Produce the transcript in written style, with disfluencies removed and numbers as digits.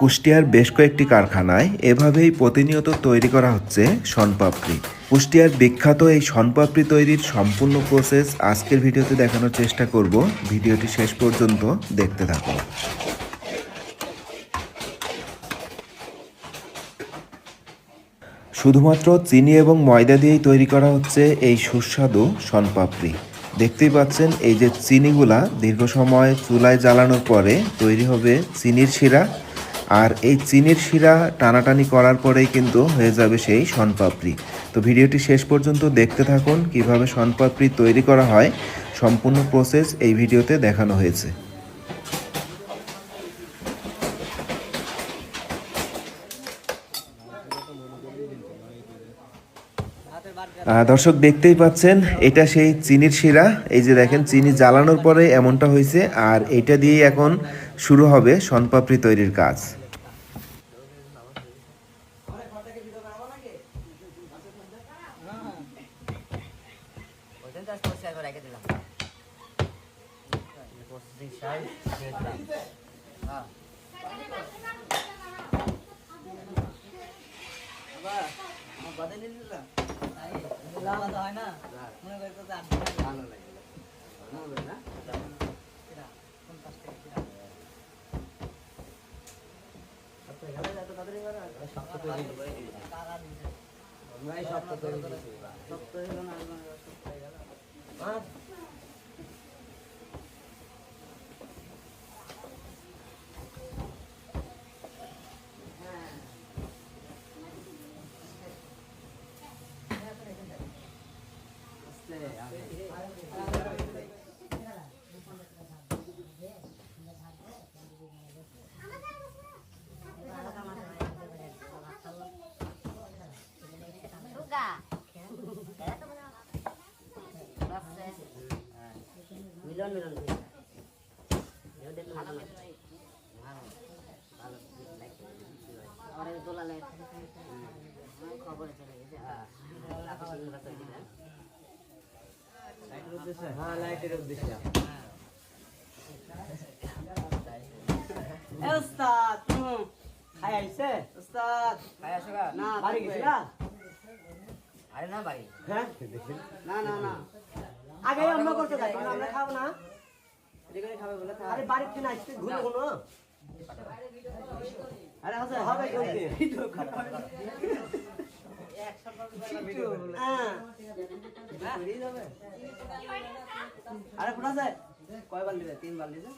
কুষ্টিয়ার বেশ কয়েকটি কারখানায় এভাবেই প্রতিনিয়ত তৈরি করা হচ্ছে শনপাপড়ি। কুষ্টিয়ার বিখ্যাত এই শনপাপড়ি তৈরির সম্পূর্ণ প্রসেস আজকের ভিডিওতে দেখানোর চেষ্টা করব। ভিডিওটি শেষ পর্যন্ত দেখতে থাকুন। শুধুমাত্র চিনি এবং ময়দা দিয়েই তৈরি করা হচ্ছে এই সুস্বাদু শনপাপড়ি। দেখতেই পাচ্ছেন এই যে চিনিগুলা দীর্ঘ সময় চুলায় জ্বালানোর পরে তৈরি হবে চিনির শিরা, আর এই চিনির শিরা টানাটানি করার পরেই কিন্তু হয়ে যাবে সেই শনপাপড়ি। তো ভিডিওটি শেষ পর্যন্ত দেখতে থাকুন, কিভাবে শনপাপড়ি তৈরি করা হয় সম্পূর্ণ প্রসেস এই ভিডিওতে দেখানো হয়েছে। দর্শক দেখতেই পাচ্ছেন এটা সেই চিনির শিরা। এই যে দেখেন চিনি জ্বালানোর পরে এমনটা হয়েছে, আর এটা দিয়েই এখন শুরু হবে শনপাপড়ি তৈরির কাজ। মিলন মিলন খবরে চলে গেছে। হ্যাঁ লাইটের উদ্দেশ্যে ওস্তাদ খাই আইছে। ওস্তাদ খাই আসো না বাড়ি গেছিলা? আরে না বাড়ি। হ্যাঁ না না না আগে অন্য করতে যাই, আমরা খাবো না। এদিকে খাবে বলে আরে বাড়ি থেকে আসছে ঘুরে কোনো। আরে হাসে হবে কি আরে কোথা যায়? কয় বাল দিবে? 3 বাল দিছে।